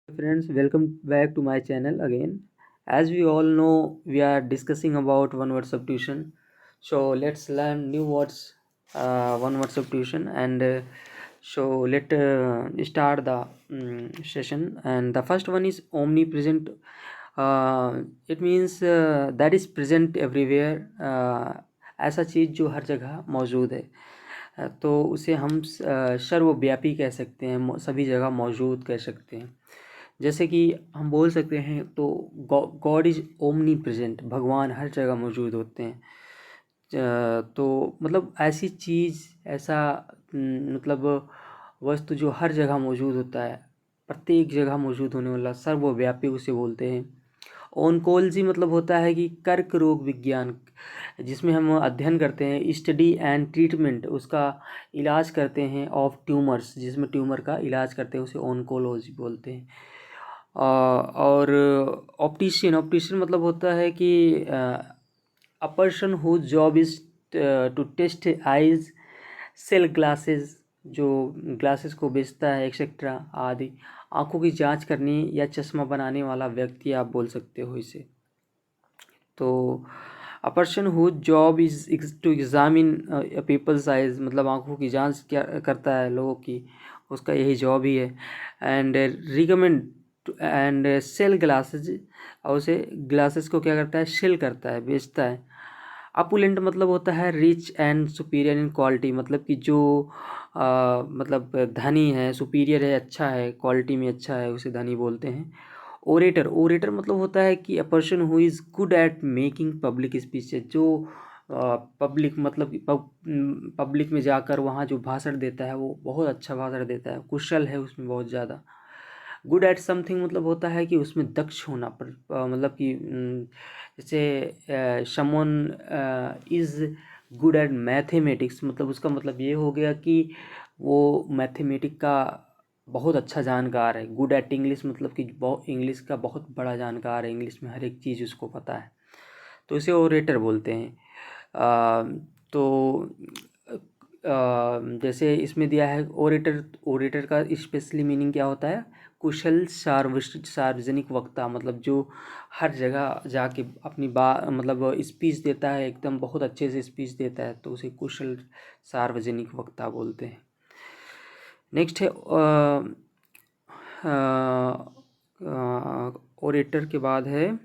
Friends, welcome back to my channel again. As we all know, we are discussing about one word substitution. So let's learn new words, one word substitution, and let start the session. And the first one is omnipresent. It means that is present everywhere. ऐसा चीज़ जो हर जगह मौजूद है। तो उसे हम सर्वव्यापी कह सकते हैं, सभी जगह मौजूद कह सकते हैं। जैसे कि हम बोल सकते हैं तो गॉड इज ओमनी प्रेजेंट, भगवान हर जगह मौजूद होते हैं। तो मतलब ऐसी चीज़, ऐसा मतलब वस्तु जो हर जगह मौजूद होता है, प्रत्येक जगह मौजूद होने वाला, सर्वव्यापी उसे बोलते हैं। ओनकोलॉजी मतलब होता है कि कर्क रोग विज्ञान, जिसमें हम अध्ययन करते हैं, स्टडी एंड ट्रीटमेंट, उसका इलाज करते हैं, ऑफ ट्यूमर्स, जिसमें ट्यूमर का इलाज करते हैं, उसे ओनकोलॉजी बोलते हैं। और ऑप्टिशियन, ऑप्टिशियन मतलब होता है कि a person whose job is to test eyes, sell glasses, जो ग्लासेस को बेचता है, एक्सेट्रा आदि, आँखों की जांच करनी या चश्मा बनाने वाला व्यक्ति आप बोल सकते हो इसे। तो a person whose job is to examine people's eyes, मतलब आँखों की जांच क्या करता है लोगों की, उसका यही जॉब ही है। And recommend and sell glasses, और उसे ग्लासेस को क्या करता है, सेल करता है, बेचता है। अपुलेंट मतलब होता है rich and superior in quality, मतलब कि जो मतलब धनी है, सुपीरियर है, अच्छा है, क्वालिटी में अच्छा है, उसे धनी बोलते हैं। ओरेटर, ओरेटर मतलब होता है कि a person who is good at making public speeches, जो पब्लिक मतलब कि पब्लिक में जाकर वहाँ जो भाषण देता है, वो बहुत अच्छा भाषण देता है, कुशल है उसमें बहुत ज़्यादा। गुड एट समथिंग मतलब होता है कि उसमें दक्ष होना, पर मतलब कि जैसे someone is good at mathematics, मतलब उसका मतलब ये हो गया कि वो मैथमेटिक का बहुत अच्छा जानकार है। गुड एट इंग्लिश मतलब कि बहुत इंग्लिश का बहुत बड़ा जानकार है, इंग्लिश में हर एक चीज़ उसको पता है, तो इसे ओरेटर बोलते हैं। तो जैसे इसमें दिया है ओरेटर, ओरेटर का स्पेशली मीनिंग क्या होता है, कुशल सार्वजनिक वक्ता, मतलब जो हर जगह जाके अपनी बात मतलब स्पीच देता है, एकदम बहुत अच्छे से स्पीच देता है, तो उसे कुशल सार्वजनिक वक्ता बोलते हैं। नेक्स्ट है ओरेटर के बाद है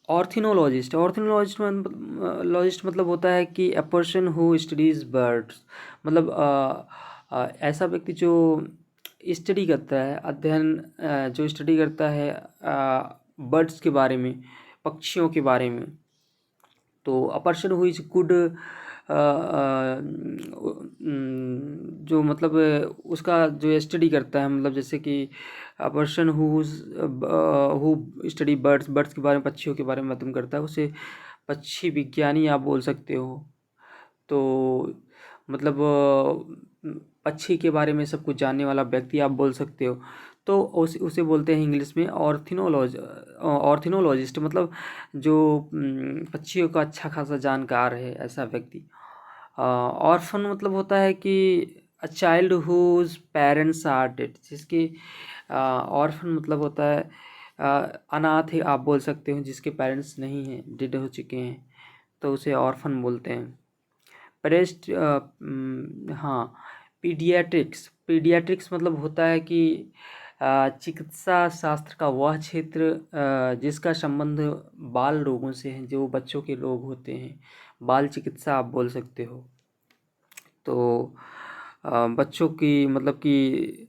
ऑर्थिनोलॉजिस्ट। ऑर्थिनोलॉजिस्ट लॉजिस्ट मतलब होता है कि a person who studies birds, मतलब ऐसा व्यक्ति जो स्टडी करता है, अध्ययन जो स्टडी करता है बर्ड्स के बारे में, पक्षियों के बारे में। तो a person who is good, जो मतलब उसका जो स्टडी करता है, मतलब जैसे कि a person who study birds, birds के बारे में, पक्षियों के बारे में अध्ययन करता है, उसे पक्षी विज्ञानी आप बोल सकते हो। तो मतलब पक्षी के बारे में सब कुछ जानने वाला व्यक्ति आप बोल सकते हो। तो उसे बोलते हैं इंग्लिश में ऑर्थिनोलॉजिस्ट, मतलब जो पक्षियों का अच्छा खासा जानकार है, ऐसा व्यक्ति। ऑर्फन मतलब होता है कि a child whose parents are dead, जिसके ऑर्फन मतलब होता है अनाथ है आप बोल सकते हो, जिसके पेरेंट्स नहीं हैं, डेड हो चुके हैं, तो उसे ऑर्फन बोलते हैं। प्रेस्ट हाँ, पीडियाट्रिक्स, पीडियाट्रिक्स मतलब होता है कि चिकित्सा शास्त्र का वह क्षेत्र जिसका संबंध बाल रोगों से है, जो बच्चों के रोग होते हैं, बाल चिकित्सा आप बोल सकते हो। तो बच्चों की मतलब कि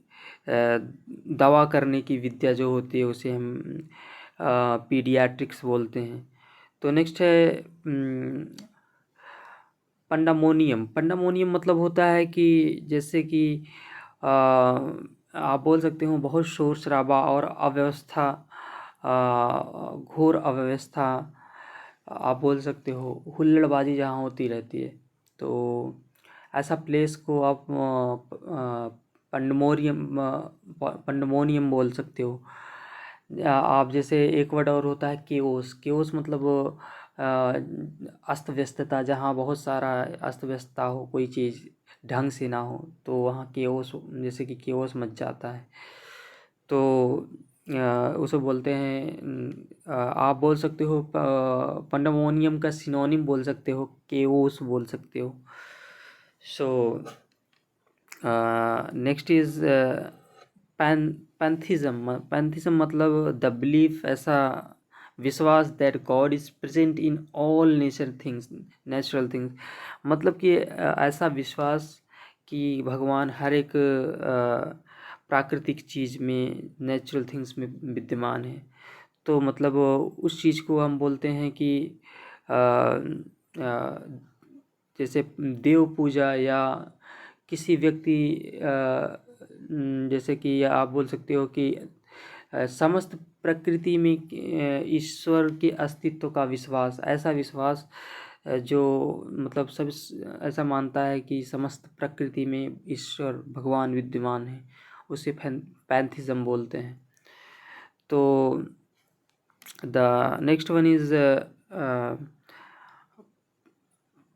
दवा करने की विद्या जो होती है, उसे हम पीडियाट्रिक्स बोलते हैं। तो नेक्स्ट है पंडामोनियम। पंडामोनियम मतलब होता है कि जैसे कि आप बोल सकते हो बहुत शोर शराबा और अव्यवस्था, घोर अव्यवस्था आप बोल सकते हो, हुल्लड़बाजी जहाँ होती रहती है, तो ऐसा प्लेस को आप पंडमोनियम बोल सकते हो। आप जैसे एक वर्ड और होता है केओस, केओस मतलब अस्त व्यस्तता, जहाँ बहुत सारा अस्त व्यस्तता हो, कोई चीज़ ढंग से ना हो, तो वहाँ केओस, जैसे कि केओस मच जाता है। तो उसे बोलते हैं, आप बोल सकते हो पंडमोनियम का सिनोनिम बोल सकते हो, केओस बोल सकते हो। सो नेक्स्ट इज पैंथिज्म मतलब द बिलीफ, ऐसा विश्वास that God is present in all natural things, मतलब कि ऐसा विश्वास कि भगवान हर एक प्राकृतिक चीज़ में, नेचुरल थिंग्स में विद्यमान है। तो मतलब उस चीज़ को हम बोलते हैं कि जैसे देव पूजा, या किसी व्यक्ति जैसे कि आप बोल सकते हो कि समस्त प्रकृति में ईश्वर के अस्तित्व का विश्वास, ऐसा विश्वास जो मतलब सब ऐसा मानता है कि समस्त प्रकृति में ईश्वर भगवान विद्यमान है, उसे पैंथिज्म बोलते हैं। तो the next one is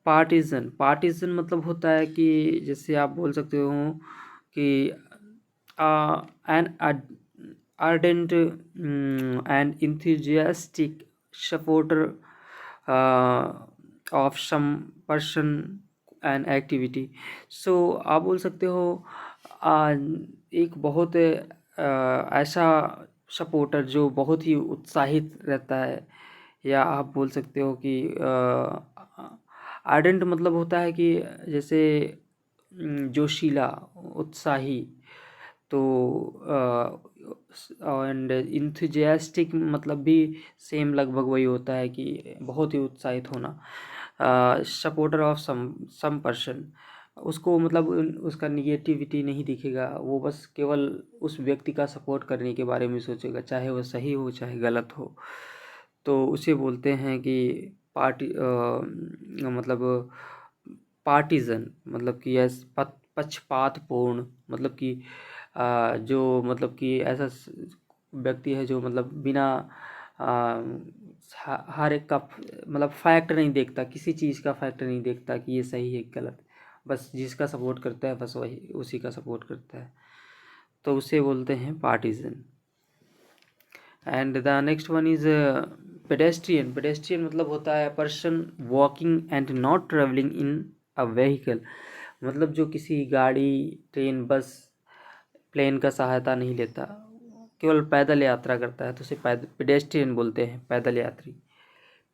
partisan मतलब होता है कि जैसे आप बोल सकते हो कि N ardent and enthusiastic supporter of some person and activity। so आप बोल सकते हो एक बहुत ऐसा सपोर्टर जो बहुत ही उत्साहित रहता है, या आप बोल सकते हो कि आर्डेंट मतलब होता है कि जैसे जोशीला, उत्साही। तो एंड इंथुजियास्टिक मतलब भी सेम लगभग वही होता है कि बहुत ही उत्साहित होना। सपोर्टर ऑफ सम पर्सन, उसको मतलब उसका निगेटिविटी नहीं दिखेगा, वो बस केवल उस व्यक्ति का सपोर्ट करने के बारे में सोचेगा, चाहे वो सही हो चाहे गलत हो। तो उसे बोलते हैं कि मतलब पार्टीजन, मतलब कि पक्षपातपूर्ण, मतलब कि जो मतलब कि ऐसा व्यक्ति है जो मतलब बिना हर एक का मतलब फैक्ट नहीं देखता, किसी चीज़ का फैक्ट नहीं देखता कि ये सही है गलत, बस जिसका सपोर्ट करता है बस वही उसी का सपोर्ट करता है, तो उसे बोलते हैं partisan. And the next one is pedestrian मतलब होता है person walking and not travelling in a vehicle, मतलब जो किसी गाड़ी, ट्रेन, बस, प्लेन का सहायता नहीं लेता, केवल पैदल यात्रा करता है, तो उसे पेडेस्ट्रियन बोलते हैं, पैदल यात्री।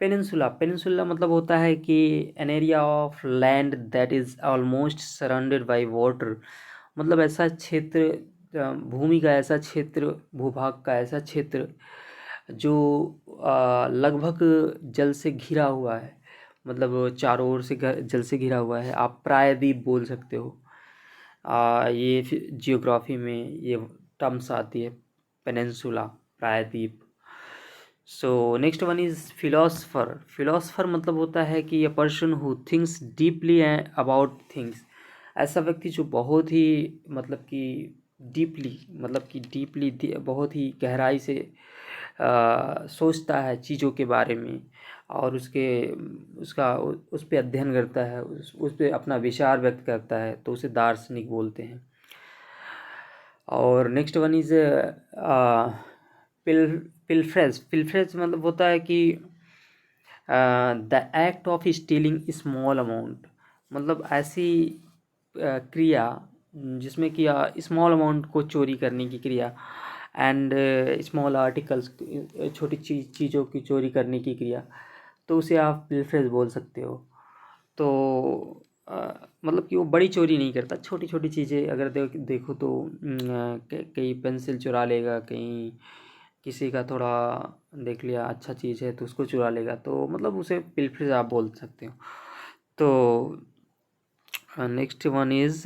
पेनिनसुला मतलब होता है कि an area of land that is almost surrounded by water, मतलब ऐसा क्षेत्र, भूमि का ऐसा क्षेत्र, भूभाग का ऐसा क्षेत्र जो लगभग जल से घिरा हुआ है, मतलब चारों ओर से जल से घिरा हुआ है, आप प्रायद्वीप बोल सकते हो। ये जियोग्राफी में ये टर्म्स आती है, पेनिनसुला, प्रायद्वीप। So next one is philosopher मतलब होता है कि a person who thinks deeply about things, ऐसा व्यक्ति जो बहुत ही मतलब कि डीपली बहुत ही गहराई से सोचता है चीज़ों के बारे में, और उस पर अध्ययन करता है, उस पर अपना विचार व्यक्त करता है, तो उसे दार्शनिक बोलते हैं। और नेक्स्ट वन इज पिलफ्रेज मतलब होता है कि the act of stealing small amount, मतलब ऐसी क्रिया जिसमें कि स्मॉल अमाउंट को चोरी करने की क्रिया, एंड स्मॉल आर्टिकल्स, छोटी चीज़ों की चोरी करने की क्रिया, तो उसे आप पिलफ्रेज बोल सकते हो। तो मतलब कि वो बड़ी चोरी नहीं करता, छोटी छोटी चीज़ें अगर देखो तो कहीं पेंसिल चुरा लेगा, कहीं किसी का थोड़ा देख लिया अच्छा चीज़ है तो उसको चुरा लेगा, तो मतलब उसे पिलफ्रेज आप बोल सकते हो। तो नेक्स्ट वन इज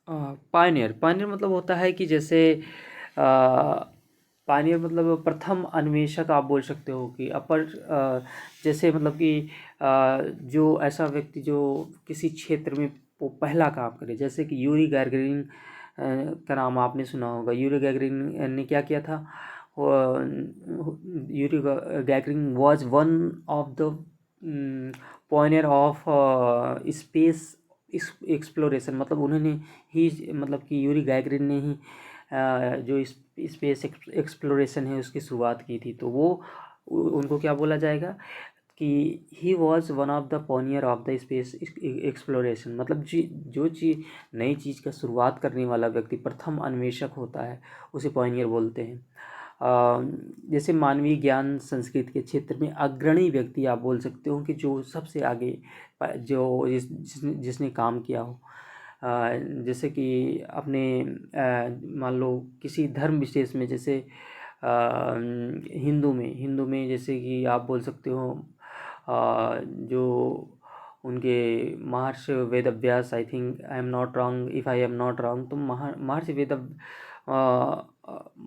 पायनियर मतलब होता है कि जैसे पायनियर मतलब प्रथम अन्वेषक आप बोल सकते हो कि जैसे मतलब कि जो ऐसा व्यक्ति जो किसी क्षेत्र में वो पहला काम करे, जैसे कि यूरी गैगरिन का नाम आपने सुना होगा। यूरी गैगरिन ने क्या किया था, Yuri Gagarin was one of the pioneer of space exploration. मतलब उन्होंने ही, मतलब कि यूरी गैगरिन ने ही जो स्पेस एक्सप्लोरेशन है उसकी शुरुआत की थी। तो वो उनको क्या बोला जाएगा कि he was one of the pioneer of the space exploration. मतलब जो चीज़, नई चीज़ का शुरुआत करने वाला व्यक्ति, प्रथम अन्वेषक होता है, उसे पॉनियर बोलते हैं। जैसे मानवीय ज्ञान संस्कृति के क्षेत्र में अग्रणी व्यक्ति आप बोल सकते हो कि जो सबसे आगे, जो जिसने काम किया हो। जैसे कि अपने मान लो किसी धर्म विशेष में, जैसे हिंदू में जैसे कि आप बोल सकते हो जो उनके Maharishi Vedvyas, I think I am not wrong, if I am not wrong, तो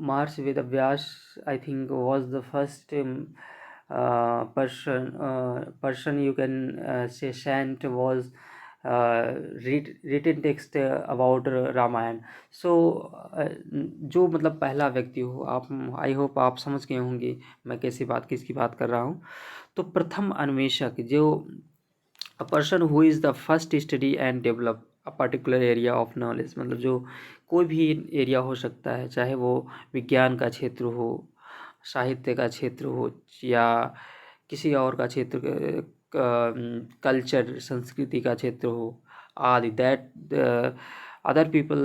Maharishi Vedvyas I think was the first person you can say saint was written text about Ramayana. So जो मतलब पहला व्यक्ति हो, आप, आई होप आप समझ गए होंगे मैं किसकी बात कर रहा हूँ। तो प्रथम अन्वेषक, जो a person who is the first study and develop a particular area of knowledge, मतलब जो कोई भी एरिया हो सकता है, चाहे वो विज्ञान का क्षेत्र हो, साहित्य का क्षेत्र हो, या किसी और का क्षेत्र, कल्चर संस्कृति का क्षेत्र हो आदि, that other people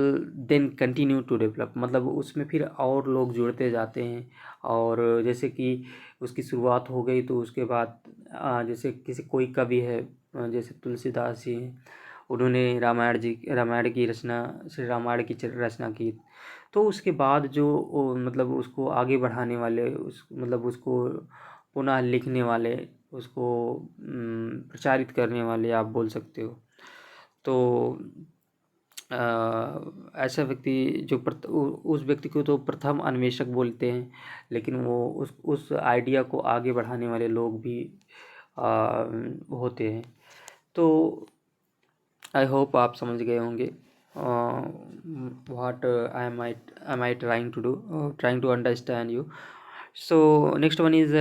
then continue to develop. मतलब उसमें फिर और लोग जुड़ते जाते हैं, और जैसे कि उसकी शुरुआत हो गई तो उसके बाद जैसे कोई कवि है, जैसे तुलसीदास जी हैं, उन्होंने रामायण की रचना, श्री रामायण की रचना की। तो उसके बाद जो मतलब उसको आगे बढ़ाने वाले, मतलब उसको पुनः लिखने वाले, उसको प्रचारित करने वाले आप बोल सकते हो। तो ऐसा व्यक्ति जो उस व्यक्ति को तो प्रथम अन्वेषक बोलते हैं, लेकिन वो उस आइडिया को आगे बढ़ाने वाले लोग भी होते हैं। तो आई होप आप समझ गए होंगे what am I trying to understand you. So next one is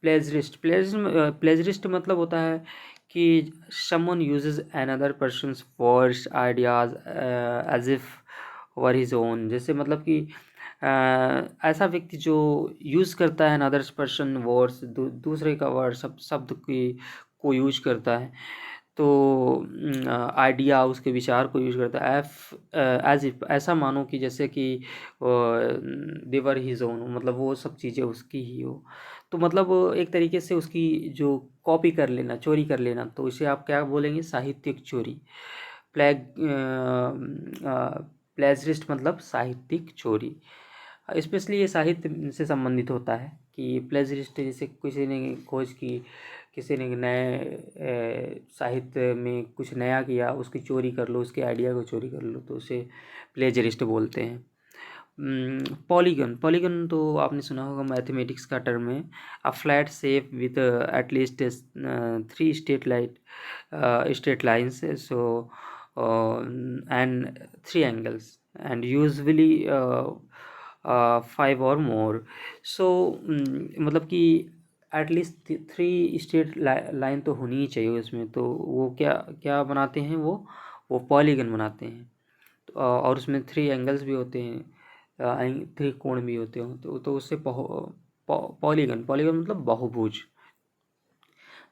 प्लेजरिस्ट मतलब होता है कि someone uses another person's words, ideas as if were his own। जैसे मतलब कि ऐसा व्यक्ति जो यूज़ करता है अनदर पर्सन वर्ड्स, दूसरे का वर्ड, शब्द को यूज करता है, तो आइडिया, उसके विचार को यूज करता है, एज इफ, ऐसा मानो कि जैसे कि देवर हिज ओन, मतलब वो सब चीज़ें उसकी ही हो। तो मतलब एक तरीके से उसकी जो कॉपी कर लेना, चोरी कर लेना, तो इसे आप क्या बोलेंगे, साहित्यिक चोरी। प्लेजरिस्ट मतलब साहित्यिक चोरी। स्पेशली ये साहित्य से संबंधित होता है कि प्लेजरिस्ट, जैसे किसी ने खोज की, किसी ने नए साहित्य में कुछ नया किया, उसकी चोरी कर लो, उसके आइडिया को चोरी कर लो, तो उसे प्लेजरिस्ट बोलते हैं। पॉलीगन तो आपने सुना होगा, मैथमेटिक्स का टर्म है। A flat shape with at least 3 straight lines, so and 3 angles, and usually 5 or more। so मतलब कि एटलीस्ट 3 स्ट्रेट लाइन तो होनी ही चाहिए उसमें। तो वो क्या बनाते हैं, वो पॉलीगन बनाते हैं। और उसमें 3 एंगल्स भी होते हैं, 3 कोण भी होते हैं, तो उससे पॉलीगन मतलब बहुभुज।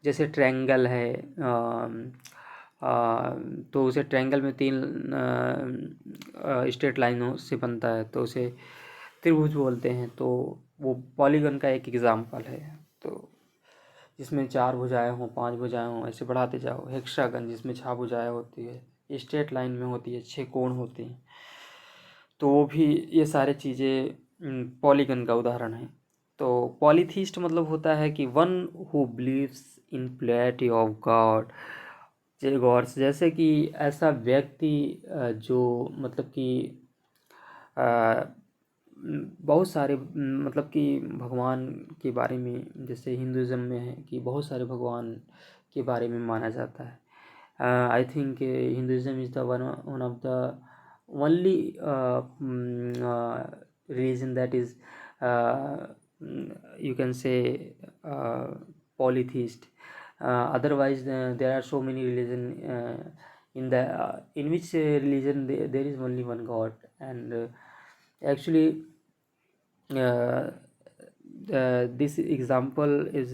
जैसे ट्रायंगल है, तो उसे ट्रायंगल में 3 स्ट्रेट लाइनों से बनता है, तो उसे त्रिभुज बोलते हैं। तो वो पॉलीगन का एक एग्जाम्पल है। तो जिसमें 4 भुजाएं हों, 5 भुजाएं हों, ऐसे बढ़ाते जाओ। हेक्सागन जिसमें 6 भुजाएं होती है, स्ट्रेट लाइन में होती है, 6 कोण होते हैं। तो वो भी, ये सारे चीज़ें पॉलीगन का उदाहरण है। तो पॉलीथीस्ट मतलब होता है कि वन हु बिलीव्स इन प्लेटी ऑफ गॉड, जैसे कि ऐसा व्यक्ति जो मतलब कि बहुत सारे, मतलब कि भगवान के बारे में, जैसे हिंदुज़म में है कि बहुत सारे भगवान के बारे में माना जाता है। I think Hinduism is the one of the only religion that is, you can say, polytheist. Otherwise, there are so many religion in which religion there is only one God. And actually, uh, this example is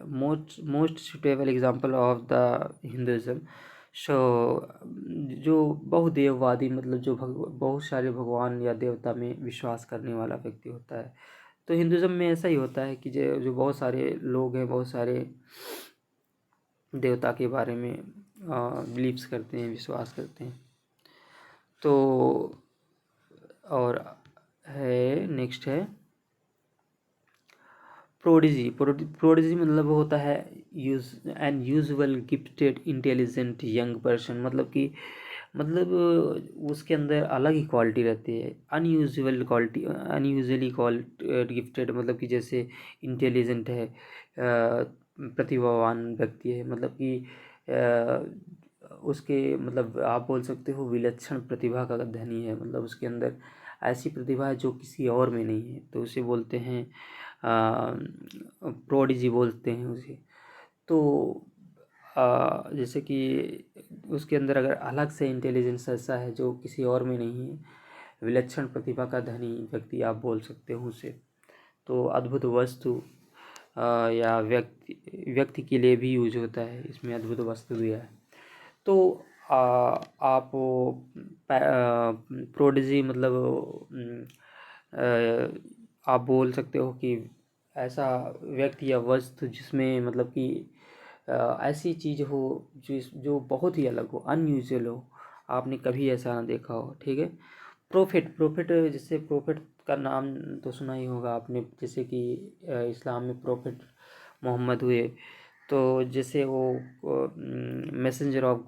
most suitable example of the Hinduism. सो जो बहुदेववादी, मतलब जो बहुत सारे भगवान या देवता में विश्वास करने वाला व्यक्ति होता है, तो हिंदुज़म में ऐसा ही होता है कि जो बहुत सारे लोग हैं, बहुत सारे देवता के बारे में बिलीव्स करते हैं, विश्वास करते हैं। तो और है, नेक्स्ट है प्रोडिजी। प्रोडिजी मतलब होता है usual gifted intelligent young person, मतलब कि उसके अंदर अलग ही क्वालिटी रहती है। अनयूजुअली गिफ्टेड मतलब कि जैसे इंटेलिजेंट है, प्रतिभावान व्यक्ति है, मतलब कि उसके मतलब आप बोल सकते हो विलक्षण प्रतिभा का धनी है, मतलब उसके अंदर ऐसी प्रतिभा है जो किसी और में नहीं है, तो उसे बोलते हैं प्रोडिजी बोलते हैं उसे। तो जैसे कि उसके अंदर अगर अलग से इंटेलिजेंस ऐसा है जो किसी और में नहीं है, विलक्षण प्रतिभा का धनी व्यक्ति आप बोल सकते हो उसे। तो अद्भुत वस्तु या व्यक्ति के लिए भी यूज होता है, इसमें अद्भुत वस्तु दिया है। तो आप प्रोडिजी मतलब आप बोल सकते हो कि ऐसा व्यक्ति या वस्तु जिसमें मतलब कि ऐसी चीज़ हो जो बहुत ही अलग हो, अनयूजुअल हो, आपने कभी ऐसा ना देखा हो। ठीक है। प्रोफेट जैसे प्रोफेट का नाम तो सुना ही होगा आपने, जैसे कि इस्लाम में प्रोफेट मोहम्मद हुए, तो जैसे वो मैसेंजर ऑफ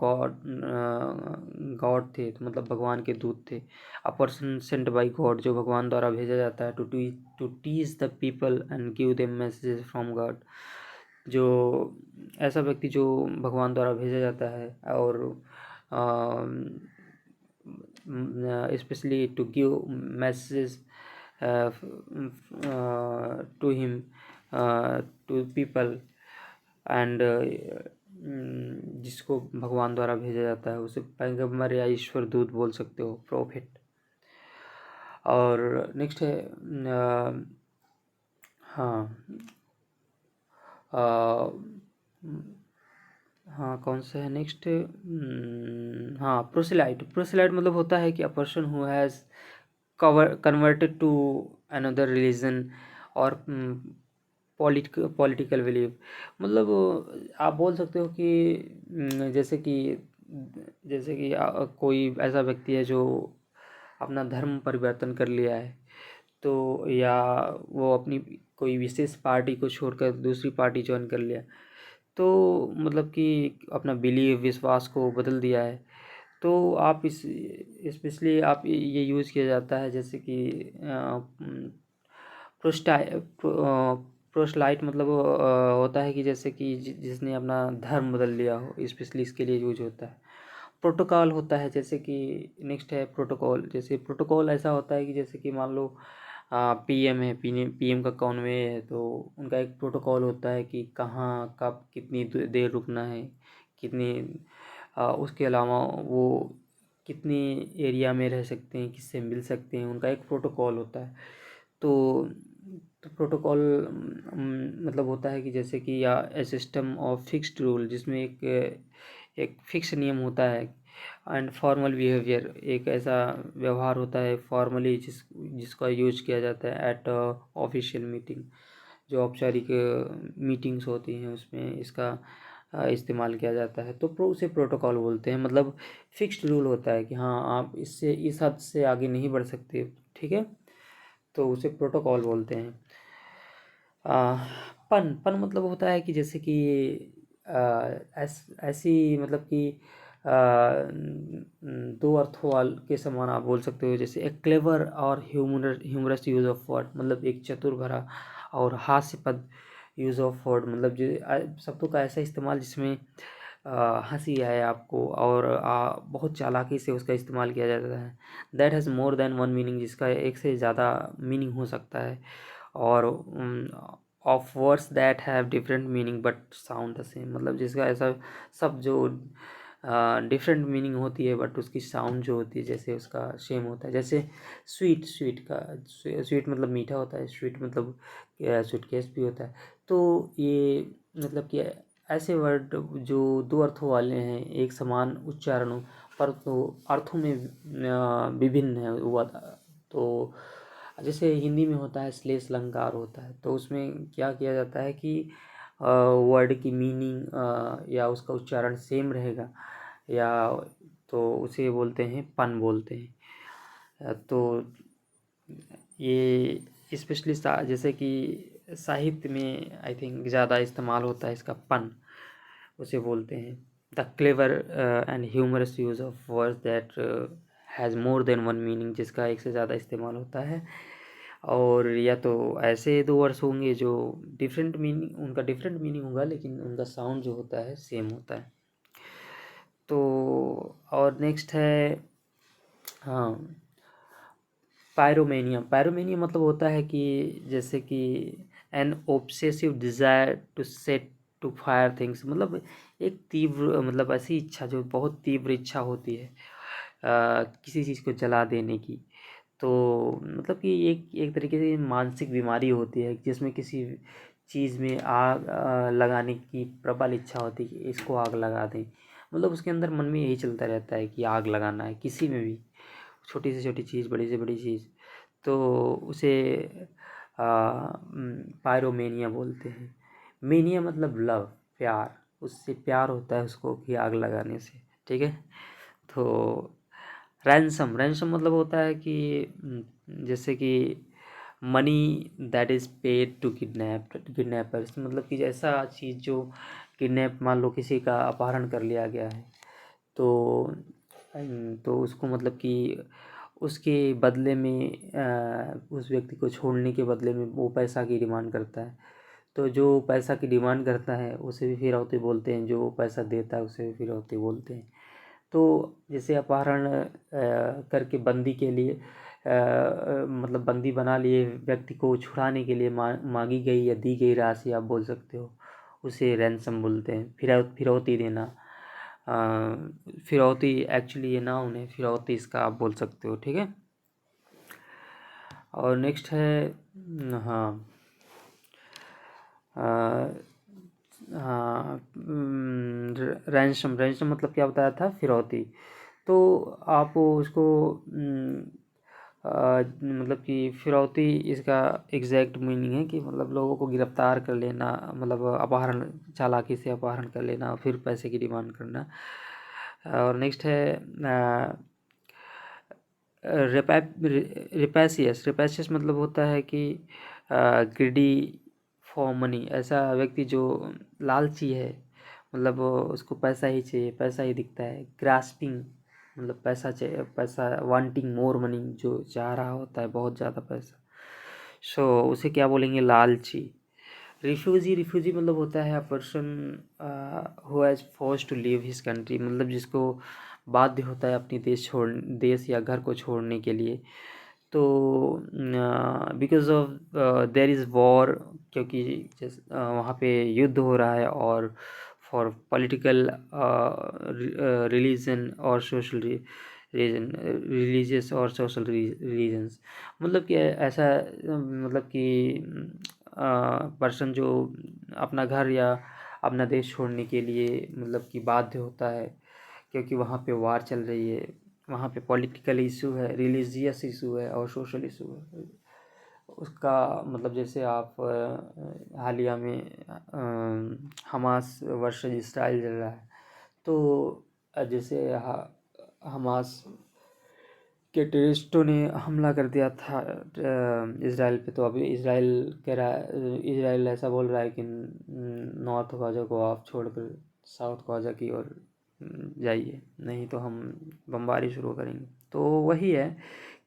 गॉड थे, तो मतलब भगवान के दूत थे। A person sent by God, जो भगवान द्वारा भेजा जाता है to teach the people and give them messages from God. जो ऐसा व्यक्ति जो भगवान द्वारा भेजा जाता है और specially to give messages to him, to people, and जिसको भगवान द्वारा भेजा जाता है उसे पैगंबर या ईश्वर दूत बोल सकते हो, प्रोफेट। और नेक्स्ट है हाँ कौन सा है नेक्स्ट, हाँ प्रोसेलाइट मतलब होता है कि a person who has converted to another religion और पॉलिटिकल बिलीव, मतलब आप बोल सकते हो कि जैसे कि कोई ऐसा व्यक्ति है जो अपना धर्म परिवर्तन कर लिया है, तो या वो अपनी कोई विशेष पार्टी को छोड़कर दूसरी पार्टी ज्वाइन कर लिया, तो मतलब कि अपना बिलीव विश्वास को बदल दिया है। तो आप इस स्पेशली आप ये यूज़ किया जाता है, जैसे कि प्रोस्लाइट मतलब होता है कि जैसे कि जिसने अपना धर्म बदल लिया हो, स्पेशली इसके लिए यूज होता है। प्रोटोकॉल होता है, जैसे कि नेक्स्ट है प्रोटोकॉल। जैसे प्रोटोकॉल ऐसा होता है कि जैसे कि मान लो पीएम है, पीएम का कॉन्वे है, तो उनका एक प्रोटोकॉल होता है कि कहाँ कब कितनी देर रुकना है, कितनी उसके अलावा वो कितनी एरिया में रह सकते हैं, किससे मिल सकते हैं, उनका एक प्रोटोकॉल होता है। तो प्रोटोकॉल मतलब होता है कि जैसे कि या ए सिस्टम ऑफ फिक्स्ड रूल, जिसमें एक फिक्स नियम होता है, एंड फॉर्मल बिहेवियर, एक ऐसा व्यवहार होता है फॉर्मली जिसका यूज किया जाता है एट ऑफिशियल मीटिंग। जो औपचारिक मीटिंग्स होती हैं उसमें इसका इस्तेमाल किया जाता है, तो उसे प्रोटोकॉल बोलते हैं। मतलब फिक्स्ड रूल होता है कि हाँ आप इससे इस हद से आगे नहीं बढ़ सकते। ठीक है, तो उसे प्रोटोकॉल बोलते हैं। पन मतलब होता है कि जैसे कि ऐसी मतलब कि दो अर्थों के समान आप बोल सकते हो। जैसे एक क्लेवर और ह्यूमरस यूज ऑफ वर्ड, मतलब एक चतुर भरा और हास्यपद यूज ऑफ वर्ड, मतलब जो शब्दों का ऐसा इस्तेमाल जिसमें हंसी आए आपको, और बहुत चालाकी से उसका इस्तेमाल किया जाता है। That has more than one meaning, जिसका एक से ज़्यादा मीनिंग हो सकता है। और of words that have different meaning but sound the same, मतलब जिसका ऐसा सब जो डिफरेंट मीनिंग होती है बट उसकी साउंड जो होती है जैसे उसका सेम होता है। जैसे स्वीट, स्वीट मतलब मीठा होता है, स्वीट मतलब स्वीटकेस भी होता है। तो ये मतलब कि ऐसे वर्ड जो दो अर्थों वाले हैं, एक समान उच्चारणों पर तो अर्थों में विभिन्न है हुआ था। तो जैसे हिंदी में होता है श्लेष अलंकार होता है, तो उसमें क्या किया जाता है कि वर्ड की मीनिंग या उसका उच्चारण सेम रहेगा, या तो उसे बोलते हैं पन बोलते हैं। तो ये स्पेशली जैसे कि साहित्य में आई थिंक ज़्यादा इस्तेमाल होता है इसका, पन उसे बोलते हैं। The clever and humorous use of words that has more than one meaning, जिसका एक से ज़्यादा इस्तेमाल होता है। और या तो ऐसे दो वर्ड्स होंगे जो डिफरेंट मीनिंग, उनका डिफरेंट मीनिंग होगा लेकिन उनका साउंड जो होता है सेम होता है। तो और नेक्स्ट है, हाँ, पायरोमेनिया मतलब होता है कि जैसे कि an obsessive desire to set to fire things, मतलब एक तीव्र, मतलब ऐसी इच्छा जो बहुत तीव्र इच्छा होती है किसी चीज़ को जला देने की। तो मतलब कि एक एक तरीके से मानसिक बीमारी होती है जिसमें किसी चीज़ में आग लगाने की प्रबल इच्छा होती है कि इसको आग लगा दें। मतलब उसके अंदर मन में यही चलता रहता है कि आग लगाना है किसी में भी, छोटी से छोटी चीज़, बड़ी से बड़ी चीज़। तो उसे पायरोमेनिया बोलते हैं। मेनिया मतलब लव, प्यार, उससे प्यार होता है उसको कि आग लगाने से, ठीक है। तो रैंसम मतलब होता है कि जैसे कि money that is paid to kidnappers, मतलब कि ऐसा चीज़ जो किडनैप, मान लो किसी का अपहरण कर लिया गया है, तो उसको मतलब कि उसके बदले में उस व्यक्ति को छोड़ने के बदले में वो पैसा की डिमांड करता है। तो जो पैसा की डिमांड करता है उसे भी फिरौती बोलते हैं, जो पैसा देता है उसे भी फिरौती बोलते हैं। तो जैसे अपहरण करके बंदी के लिए मतलब बंदी बना लिए व्यक्ति को छुड़ाने के लिए मांगी गई या दी गई राशि आप बोल सकते हो, उसे रैंसम बोलते हैं। फिरौती देना, फिरौती एक्चुअली ये नाउन है, फिरौती इसका आप बोल सकते हो, ठीक है। और नेक्स्ट है, हाँ, हाँ, रैंसम मतलब क्या बताया था, फिरौती। तो आप उसको मतलब कि फिरौती इसका एग्जैक्ट मीनिंग है कि मतलब लोगों को गिरफ्तार कर लेना, मतलब अपहरण, चालाकी से अपहरण कर लेना, फिर पैसे की डिमांड करना। और नेक्स्ट है रेपैसियस मतलब होता है कि ग्रीडी फॉर मनी, ऐसा व्यक्ति जो लालची है, मतलब उसको पैसा ही चाहिए, पैसा ही दिखता है। ग्रास्पिंग मतलब पैसा चाहिए, पैसा, वांटिंग मोर मनी, जो चाह रहा होता है बहुत ज़्यादा पैसा, सो उसे क्या बोलेंगे, लालची। रिफ्यूजी मतलब होता है a person who has force to leave his country, मतलब जिसको बाध्य होता है अपनी देश या घर को छोड़ने के लिए। तो because of their is war, क्योंकि वहाँ पे युद्ध हो रहा है, और फॉर पॉलिटिकल रिलीजन और सोशल रीजन, रिलीजियस और सोशल रीजन्स, मतलब कि ऐसा मतलब कि पर्सन जो अपना घर या अपना देश छोड़ने के लिए मतलब कि बाध्य होता है, क्योंकि वहाँ पे वार चल रही है, वहाँ पे पॉलिटिकल इशू है, रिलीजियस इशू है और सोशल इशू है उसका। मतलब जैसे आप हालिया में हमास वर्सेज इसराइल चल रहा है, तो जैसे हमास के टेररिस्टों ने हमला कर दिया था इसराइल पे, तो अभी इसराइल ऐसा बोल रहा है कि नॉर्थ गाजा को आप छोड़कर साउथ गाजा की ओर जाइए, नहीं तो हम बमबारी शुरू करेंगे। तो वही है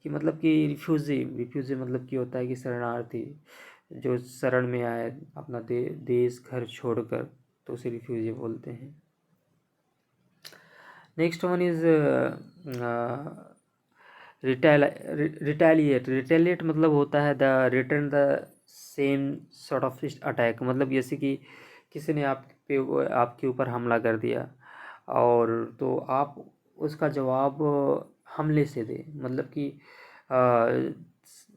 कि मतलब कि रिफ्यूजी मतलब कि होता है कि शरणार्थी, जो शरण में आए अपना देश घर छोड़कर, तो उसे रिफ्यूजी बोलते हैं। Next one is retaliate मतलब होता है the return the same sort of attack, मतलब जैसे कि किसी ने आप पे आपके ऊपर हमला कर दिया और तो आप उसका जवाब हमले से दे, मतलब कि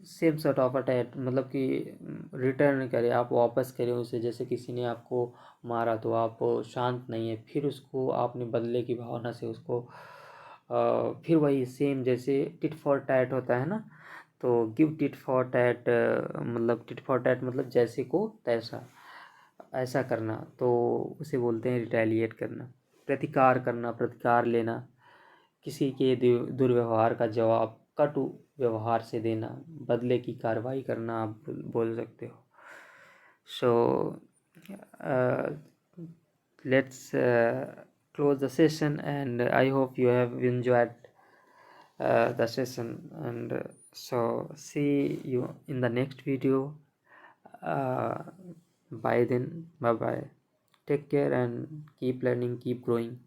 सेम सॉर्ट ऑफ अटैक, मतलब कि रिटर्न करें, आप वापस करें उसे। जैसे किसी ने आपको मारा तो आप शांत नहीं है, फिर उसको आपने बदले की भावना से उसको फिर वही सेम जैसे टिट फॉर टैट होता है ना, तो गिव टिट फॉर टैट, मतलब टिट फॉर टैट मतलब जैसे को तैसा, ऐसा करना, तो उसे बोलते हैं रिटेलिएट करना। प्रतिकार करना, प्रतिकार लेना, किसी के दुर्व्यवहार का जवाब कटु व्यवहार से देना, बदले की कार्रवाई करना आप बोल सकते हो। So let's close the session, and I hope you have enjoyed the session, and so see you in the next video. uh, by then, bye bye, take care and keep learning, keep growing.